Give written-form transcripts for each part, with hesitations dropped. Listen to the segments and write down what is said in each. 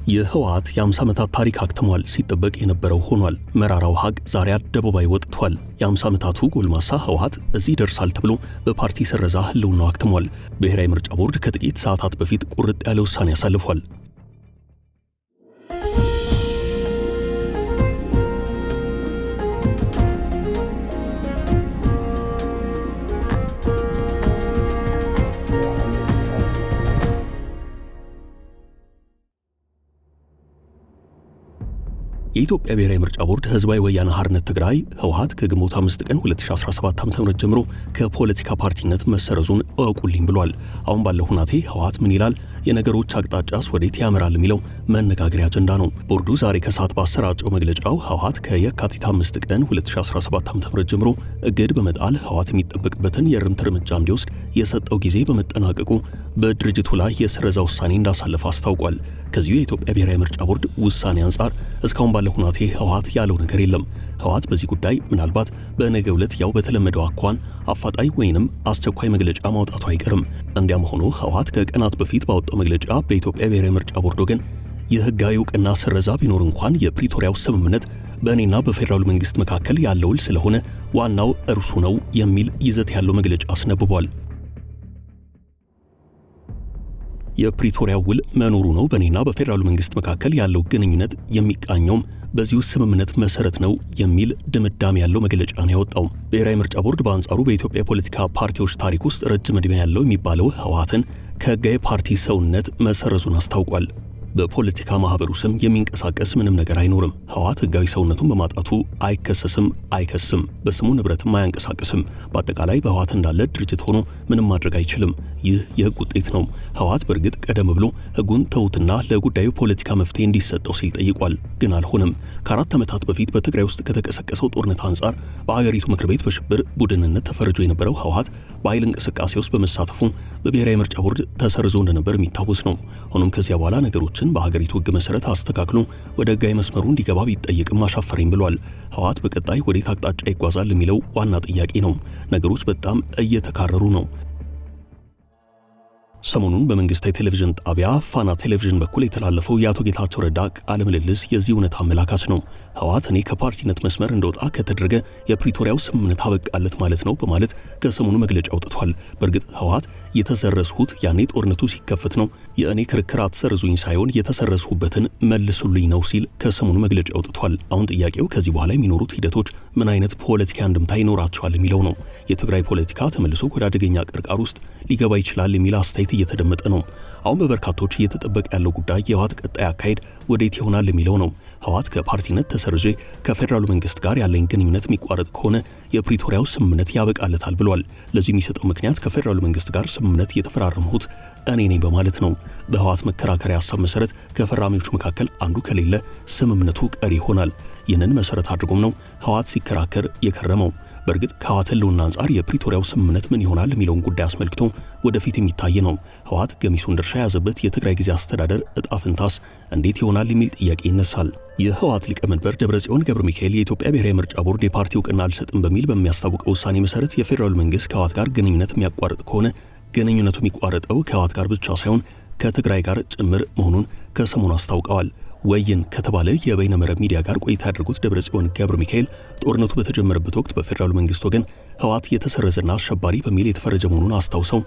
የህወሓት የ50 ዓመታት ታሪክ አክትሟል። ሲጠበቅ የነበረው ሆኗል። መራራው ሀቅ ዛሬ አደባባይ ወጥቷል። የ50 ዓመታቱ ጎልማሳ ህወሓት እዚህ ደርሳል ተብሎ በፓርቲ ስረዛ ህልውናው አክትሟል። ብሔራዊ ምርጫ ቦርድ ከጥቂት ሰዓታት በፊት ቁርጥ ያለ ውሳኔ አሳልፏል። የኢትዮጵያ ብሔራዊ ምርጫ ቦርድ ህዝባዊ ወያነ ሓርነት ትግራይ ህወሓት ከግንቦት 5 ቀን 2017 ዓ.ም ጀምሮ ከፖለቲካ ፓርቲነት መሰረዙን አውቁልኝ ብሏል። አሁን ባለው ሁናቴ ህወሓት ምን ይላል? የነገሮች አቅጣጫስ ወዴት ያመራል የሚለው መነጋገሪያ አጀንዳ ነው። ቦርዱ ዛሬ ከሰዓት ባሰራጨው መግለጫው ህወሓት ከየካቲት 5 ቀን 2017 ዓ.ም ጀምሮ እግድ በመጣል ህወሓት የሚጠበቅበትን የእርምት እርምጃ እንዲወስድ የሰጠው ጊዜ በመጠናቀቁ በድርጅቱ ላይ የስረዛ ውሳኔ እንዳሳለፈ አስታውቋል። ከዚሁ የኢትዮጵያ ብሔራዊ ምርጫ ቦርድ ውሳኔ አንጻር እስካሁን ባለው ሁናቴ ህወሓት ያለው ነገር የለም። ህወሓት በዚህ ጉዳይ ምናልባት በነገው ዕለት ያው በተለመደው አኳን አፋጣኝ ወይንም አስቸኳይ መግለጫ ማውጣቱ አይቀርም። እንዲያም ሆኖ ህወሓት ከቀናት በፊት ባወጣው መግለጫ በኢትዮጵያ ብሔራዊ ምርጫ ቦርድ ወገን የህጋዊ ዕውቅና ስረዛ ቢኖር እንኳን የፕሪቶሪያው ስምምነት በእኔና በፌዴራሉ መንግስት መካከል ያለው ውል ስለሆነ ዋናው እርሱ ነው የሚል ይዘት ያለው መግለጫ አስነብቧል። የፕሪቶሪያው ውል መኖሩ ነው በእኔና በፌዴራሉ መንግስት መካከል ያለው ግንኙነት የሚቃኘውም በዚሁ ስምምነት መሰረት ነው የሚል ድምዳሜ ያለው መግለጫ ነው ያወጣው። ብሔራዊ ምርጫ ቦርድ በአንጻሩ በኢትዮጵያ ፖለቲካ ፓርቲዎች ታሪክ ውስጥ ረጅም ዕድሜ ያለው የሚባለው ህወሓትን ከህጋዊ ፓርቲ ሰውነት መሰረዙን አስታውቋል። በፖለቲካ ማህበሩ ስም የሚንቀሳቀስ ምንም ነገር አይኖርም። ህወሓት ህጋዊ ሰውነቱን በማጣቱ አይከሰስም፣ አይከስም፣ በስሙ ንብረትም አያንቀሳቅስም። በአጠቃላይ በህወሓት እንዳለ ድርጅት ሆኖ ምንም ማድረግ አይችልም። ይህ የህግ ውጤት ነው። ህወሓት በእርግጥ ቀደም ብሎ ህጉን ተውትና ለጉዳዩ ፖለቲካ መፍትሄ እንዲሰጠው ሲል ጠይቋል። ግን አልሆነም። ከ4 ዓመታት በፊት በትግራይ ውስጥ ከተቀሰቀሰው ጦርነት አንጻር በአገሪቱ ምክር ቤት በሽብር ቡድንነት ተፈርጆ የነበረው ህወሓት በኃይል እንቅስቃሴ ውስጥ በመሳተፉ በብሔራዊ ምርጫ ቦርድ ተሰርዞ እንደነበር የሚታወስ ነው። ሆኖም ከዚያ በኋላ ነገሮችን በሀገሪቱ ህግ መሰረት አስተካክሎ ወደ ህጋዊ መስመሩ እንዲገባ ቢጠየቅም አሻፈረኝ ብሏል። ህወሓት በቀጣይ ወዴት አቅጣጫ ይጓዛል የሚለው ዋና ጥያቄ ነው። ነገሮች በጣም እየተካረሩ ነው። ሰሞኑን በመንግስታዊ ቴሌቪዥን ጣቢያ ፋና ቴሌቪዥን በኩል የተላለፈው የአቶ ጌታቸው ረዳ ቃለ ምልልስ የዚህ እውነት አመላካች ነው። ህወሓት እኔ ከፓርቲነት መስመር እንደወጣ ከተደረገ የፕሪቶሪያው ስምምነት አበቃለት ማለት ነው በማለት ከሰሞኑ መግለጫ አውጥቷል። በእርግጥ ህወሓት የተሰረዝሁት ያኔ ጦርነቱ ሲከፈት ነው፣ የእኔ ክርክር አትሰርዙኝ ሳይሆን የተሰረዝሁበትን መልሱልኝ ነው ሲል ከሰሞኑ መግለጫ አውጥቷል። አሁን ጥያቄው ከዚህ በኋላ የሚኖሩት ሂደቶች ምን አይነት ፖለቲካ እንድምታ ይኖራቸዋል የሚለው ነው። የትግራይ ፖለቲካ ተመልሶ ወደ አደገኛ ቅርቃር ውስጥ ሊገባ ይችላል የሚል አስተያየት እየተደመጠ ነው። አሁን በበርካቶች እየተጠበቀ ያለው ጉዳይ የህወሓት ቀጣይ አካሄድ ወዴት ይሆናል የሚለው ነው። ህወሓት ከፓርቲነት ተሰርዤ ከፌዴራሉ መንግስት ጋር ያለኝ ግንኙነት የሚቋረጥ ከሆነ የፕሪቶሪያው ስምምነት ያበቃለታል ብሏል። ለዚህ የሚሰጠው ምክንያት ከፌዴራሉ መንግስት ጋር ስምምነት የተፈራረምሁት እኔ ነኝ በማለት ነው። በህወሓት መከራከሪያ ሀሳብ መሰረት ከፈራሚዎች መካከል አንዱ ከሌለ ስምምነቱ ቀሪ ይሆናል። ይህንን መሰረት አድርጎም ነው ህወሓት ሲከራከር የከረመው። በእርግጥ ከህወሓት ህልውና አንጻር የፕሪቶሪያው ስምምነት ምን ይሆናል የሚለውን ጉዳይ አስመልክቶ ወደፊት የሚታይ ነው። ህወሓት ገሚሱን ድርሻ የያዘበት የትግራይ ጊዜ አስተዳደር እጣ ፈንታስ እንዴት ይሆናል የሚል ጥያቄ ይነሳል። የህወሓት ሊቀመንበር ደብረጽዮን ገብረ ሚካኤል የኢትዮጵያ ብሔራዊ ምርጫ ቦርድ የፓርቲ ዕውቅና አልሰጥም በሚል በሚያስታውቀው ውሳኔ መሰረት የፌዴራሉ መንግስት ከህወሓት ጋር ግንኙነት የሚያቋርጥ ከሆነ ግንኙነቱ የሚቋረጠው ከህወሓት ጋር ብቻ ሳይሆን ከትግራይ ጋር ጭምር መሆኑን ከሰሞኑ አስታውቀዋል። ወይን ከተባለ የበይነ መረብ ሚዲያ ጋር ቆይታ ያደረጉት ደብረጽዮን ገብረ ሚካኤል ጦርነቱ በተጀመረበት ወቅት በፌዴራሉ መንግስት ወገን ህወሓት የተሰረዘና አሸባሪ በሚል የተፈረጀ መሆኑን አስታውሰው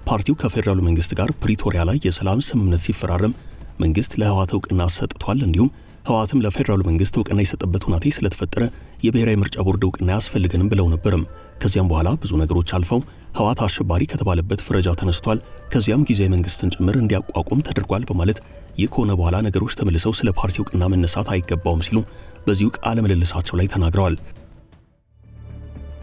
ፓርቲው ከፌዴራሉ መንግስት ጋር ፕሪቶሪያ ላይ የሰላም ስምምነት ሲፈራረም መንግስት ለህወሓት ዕውቅና ሰጥቷል፣ እንዲሁም ህወሓትም ለፌዴራሉ መንግስት ዕውቅና የሰጠበት ሁናቴ ስለተፈጠረ የብሔራዊ ምርጫ ቦርድ ዕውቅና ያስፈልገንም ብለው ነበርም። ከዚያም በኋላ ብዙ ነገሮች አልፈው ህወሓት አሸባሪ ከተባለበት ፍረጃ ተነስቷል፣ ከዚያም ጊዜያዊ መንግስትን ጭምር እንዲያቋቁም ተደርጓል በማለት ይህ ከሆነ በኋላ ነገሮች ተመልሰው ስለ ፓርቲ ዕውቅና መነሳት አይገባውም ሲሉ በዚሁ ቃለ ምልልሳቸው ላይ ተናግረዋል።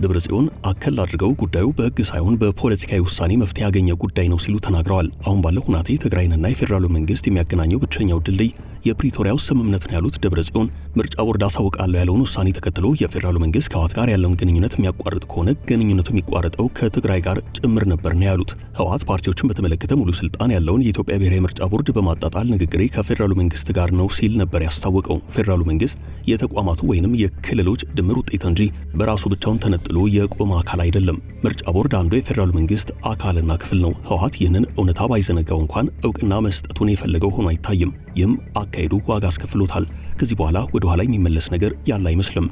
ደብረጽዮን አከል አድርገው ጉዳዩ በህግ ሳይሆን በፖለቲካዊ ውሳኔ መፍትሄ ያገኘ ጉዳይ ነው ሲሉ ተናግረዋል። አሁን ባለው ሁናቴ ትግራይንና የፌዴራሉ መንግስት የሚያገናኘው ብቸኛው ድልድይ የፕሪቶሪያው ስምምነት ነው ያሉት ደብረጽዮን ምርጫ ቦርድ አሳውቃለሁ ያለውን ውሳኔ ተከትሎ የፌዴራሉ መንግስት ከህወሓት ጋር ያለውን ግንኙነት የሚያቋርጥ ከሆነ ግንኙነቱ የሚቋረጠው ከትግራይ ጋር ጭምር ነበር ነው ያሉት። ህወሓት ፓርቲዎችን በተመለከተ ሙሉ ስልጣን ያለውን የኢትዮጵያ ብሔራዊ ምርጫ ቦርድ በማጣጣል ንግግሬ ከፌዴራሉ መንግስት ጋር ነው ሲል ነበር ያስታወቀው። ፌዴራሉ መንግስት የተቋማቱ ወይንም የክልሎች ድምር ውጤት እንጂ በራሱ ብቻውን ተነጥሎ የቆመ አካል አይደለም። ምርጫ ቦርድ አንዱ የፌዴራሉ መንግስት አካልና ክፍል ነው። ህወሓት ይህንን እውነታ ባይዘነጋው እንኳን ዕውቅና መስጠቱን የፈለገው ሆኖ አይታይም። ይህም ማካሄዱ ዋጋ አስከፍሎታል። ከዚህ በኋላ ወደ ኋላ የሚመለስ ነገር ያለ አይመስልም።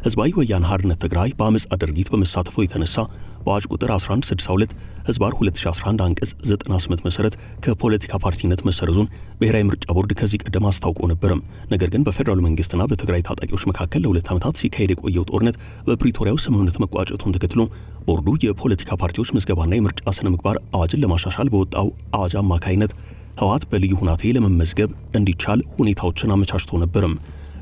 ህዝባዊ ወያነ ሓርነት ትግራይ በአመጽ ድርጊት በመሳተፉ የተነሳ በአዋጅ ቁጥር 1162 ህዝባር 2011 አንቀጽ 98 መሰረት ከፖለቲካ ፓርቲነት መሰረዙን ብሔራዊ ምርጫ ቦርድ ከዚህ ቀደም አስታውቆ ነበርም። ነገር ግን በፌደራሉ መንግስትና በትግራይ ታጣቂዎች መካከል ለ2 ዓመታት ሲካሄድ የቆየው ጦርነት በፕሪቶሪያው ስምምነት መቋጨቱን ተከትሎ ቦርዱ የፖለቲካ ፓርቲዎች ምዝገባና የምርጫ ስነ ምግባር አዋጅን ለማሻሻል በወጣው አዋጅ አማካይነት ህወሓት በልዩ ሁናቴ ለመመዝገብ እንዲቻል ሁኔታዎችን አመቻችቶ ነበርም።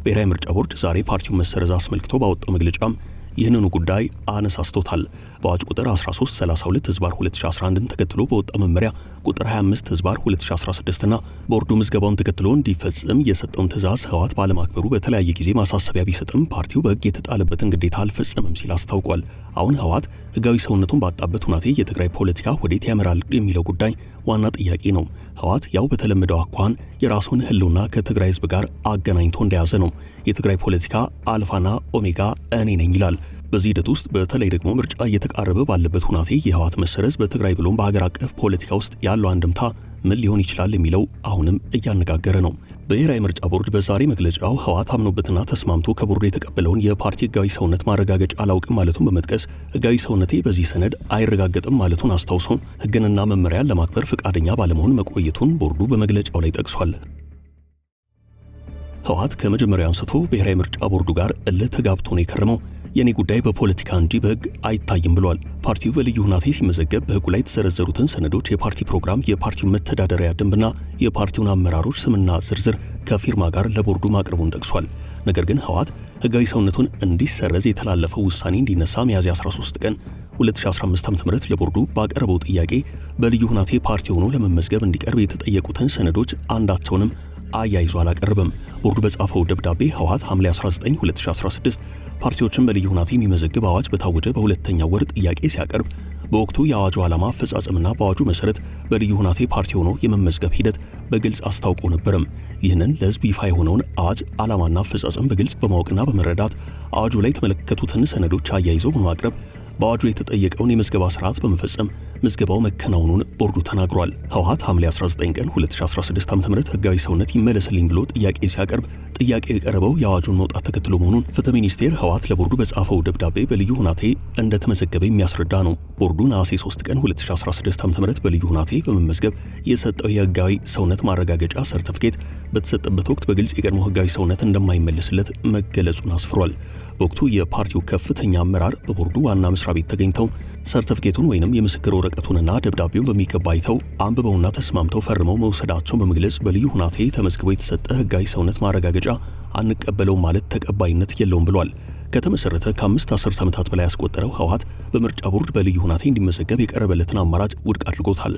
ብሔራዊ ምርጫ ቦርድ ዛሬ ፓርቲውን መሰረዝ አስመልክቶ ባወጣው መግለጫም ይህንኑ ጉዳይ አነሳስቶታል። በአዋጅ ቁጥር 1332 ህዝባር 2011ን ተከትሎ በወጣ መመሪያ ቁጥር 25 ህዝባር 2016 እና ቦርዱ ምዝገባውን ተከትሎ እንዲፈጽም የሰጠውን ትዕዛዝ ህወሓት ባለማክበሩ በተለያየ ጊዜ ማሳሰቢያ ቢሰጥም ፓርቲው በህግ የተጣለበትን ግዴታ አልፈጸመም ሲል አስታውቋል። አሁን ህወሓት ህጋዊ ሰውነቱን ባጣበት ሁናቴ የትግራይ ፖለቲካ ወዴት ያመራል የሚለው ጉዳይ ዋና ጥያቄ ነው። ህወሓት ያው በተለመደው አኳኋን የራሱን ህልውና ከትግራይ ህዝብ ጋር አገናኝቶ እንደያዘ ነው። የትግራይ ፖለቲካ አልፋና ኦሜጋ እኔ ነኝ ይላል። በዚህ ሂደት ውስጥ በተለይ ደግሞ ምርጫ እየተቃረበ ባለበት ሁናቴ የህወሓት መሰረዝ በትግራይ ብሎም በሀገር አቀፍ ፖለቲካ ውስጥ ያለው አንድምታ ምን ሊሆን ይችላል የሚለው አሁንም እያነጋገረ ነው። ብሔራዊ ምርጫ ቦርድ በዛሬ መግለጫው ህወሓት አምኖበትና ተስማምቶ ከቦርዱ የተቀበለውን የፓርቲ ህጋዊ ሰውነት ማረጋገጫ አላውቅም ማለቱን በመጥቀስ ህጋዊ ሰውነቴ በዚህ ሰነድ አይረጋገጥም ማለቱን አስታውሶ ህግንና መመሪያን ለማክበር ፈቃደኛ ባለመሆን መቆየቱን ቦርዱ በመግለጫው ላይ ጠቅሷል። ህወሓት ከመጀመሪያው አንስቶ ብሔራዊ ምርጫ ቦርዱ ጋር እልህ ተጋብቶ ነው የከረመው። የኔ ጉዳይ በፖለቲካ እንጂ በህግ አይታይም ብሏል። ፓርቲው በልዩ ሁናቴ ሲመዘገብ በህጉ ላይ የተዘረዘሩትን ሰነዶች፣ የፓርቲ ፕሮግራም፣ የፓርቲው መተዳደሪያ ደንብና የፓርቲውን አመራሮች ስምና ዝርዝር ከፊርማ ጋር ለቦርዱ ማቅረቡን ጠቅሷል። ነገር ግን ህወሓት ህጋዊ ሰውነቱን እንዲሰረዝ የተላለፈው ውሳኔ እንዲነሳ ሚያዝያ 13 ቀን 2015 ዓ.ም ለቦርዱ ባቀረበው ጥያቄ በልዩ ሁናቴ ፓርቲ ሆኖ ለመመዝገብ እንዲቀርብ የተጠየቁትን ሰነዶች አንዳቸውንም አያይዞ አላቀረበም። ቦርዱ በጻፈው ደብዳቤ ህወሓት ሐምሌ 19 2016 ፓርቲዎችን በልዩ ሁናቴ የሚመዘግብ አዋጅ በታወጀ በሁለተኛው ወር ጥያቄ ሲያቀርብ በወቅቱ የአዋጁ ዓላማ አፈጻጸምና በአዋጁ መሰረት በልዩ ሁናቴ ፓርቲ ሆኖ የመመዝገብ ሂደት በግልጽ አስታውቆ ነበርም። ይህንን ለህዝብ ይፋ የሆነውን አዋጅ ዓላማና አፈጻጸም በግልጽ በማወቅና በመረዳት አዋጁ ላይ የተመለከቱትን ሰነዶች አያይዘው በማቅረብ በአዋጁ የተጠየቀውን የምዝገባ ስርዓት በመፈጸም ምዝገባው መከናወኑን ቦርዱ ተናግሯል። ህወሓት ሐምሌ 19 ቀን 2016 ዓ.ም ህጋዊ ሰውነት ይመለስልኝ ብሎ ጥያቄ ሲያቀርብ ጥያቄው የቀረበው የአዋጁን መውጣት ተከትሎ መሆኑን ፍትህ ሚኒስቴር ህወሓት ለቦርዱ በጻፈው ደብዳቤ በልዩ ሁናቴ እንደተመዘገበ የሚያስረዳ ነው። ቦርዱ ነሐሴ 3 ቀን 2016 ዓ.ም በልዩ ሁናቴ በመመዝገብ የሰጠው የህጋዊ ሰውነት ማረጋገጫ ሰርቲፊኬት በተሰጠበት ወቅት በግልጽ የቀድሞ ህጋዊ ሰውነት እንደማይመለስለት መገለጹን አስፍሯል። በወቅቱ የፓርቲው ከፍተኛ አመራር በቦርዱ ዋና መስሪያ ቤት ተገኝተው ሰርቲፊኬቱን ወይንም የምስክር ወረቀቱንና ደብዳቤውን በሚገባ አይተው አንብበውና ተስማምተው ፈርመው መውሰዳቸውን በመግለጽ በልዩ ሁናቴ ተመዝግቦ የተሰጠ ህጋዊ ሰውነት ማረጋገጫ አንቀበለውም ማለት ተቀባይነት የለውም ብሏል። ከተመሰረተ ከ5 10 ዓመታት በላይ ያስቆጠረው ህወሓት በምርጫ ቦርድ በልዩ ሁናቴ እንዲመዘገብ የቀረበለትን አማራጭ ውድቅ አድርጎታል።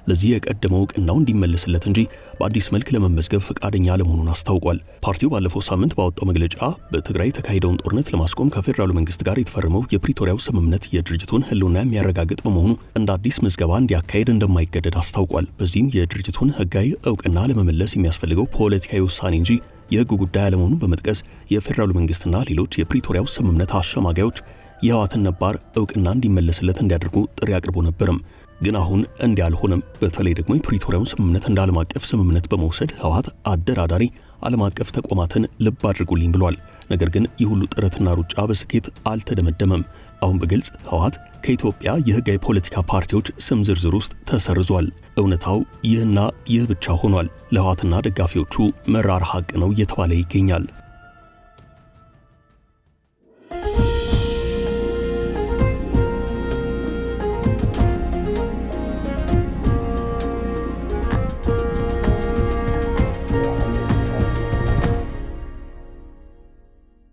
ለዚህ የቀደመው እውቅናው እንዲመለስለት እንጂ በአዲስ መልክ ለመመዝገብ ፈቃደኛ አለመሆኑን አስታውቋል። ፓርቲው ባለፈው ሳምንት ባወጣው መግለጫ በትግራይ የተካሄደውን ጦርነት ለማስቆም ከፌደራሉ መንግስት ጋር የተፈረመው የፕሪቶሪያው ስምምነት የድርጅቱን ህልውና የሚያረጋግጥ በመሆኑ እንደ አዲስ ምዝገባ እንዲያካሄድ እንደማይገደድ አስታውቋል። በዚህም የድርጅቱን ህጋዊ እውቅና ለመመለስ የሚያስፈልገው ፖለቲካዊ ውሳኔ እንጂ የህግ ጉዳይ አለመሆኑን በመጥቀስ የፌደራሉ መንግስትና ሌሎች የፕሪቶሪያው ስምምነት አሸማጋዮች የህወሓትን ነባር እውቅና እንዲመለስለት እንዲያደርጉ ጥሪ አቅርቦ ነበርም። ግን አሁን እንዲህ አልሆነም። በተለይ ደግሞ የፕሪቶሪያውን ስምምነት እንደ ዓለም አቀፍ ስምምነት በመውሰድ ህወሓት አደራዳሪ ዓለም አቀፍ ተቋማትን ልብ አድርጉልኝ ብሏል። ነገር ግን ይህ ሁሉ ጥረትና ሩጫ በስኬት አልተደመደመም። አሁን በግልጽ ህወሓት ከኢትዮጵያ የህጋዊ ፖለቲካ ፓርቲዎች ስም ዝርዝር ውስጥ ተሰርዟል። እውነታው ይህና ይህ ብቻ ሆኗል። ለህወሓትና ደጋፊዎቹ መራር ሀቅ ነው እየተባለ ይገኛል።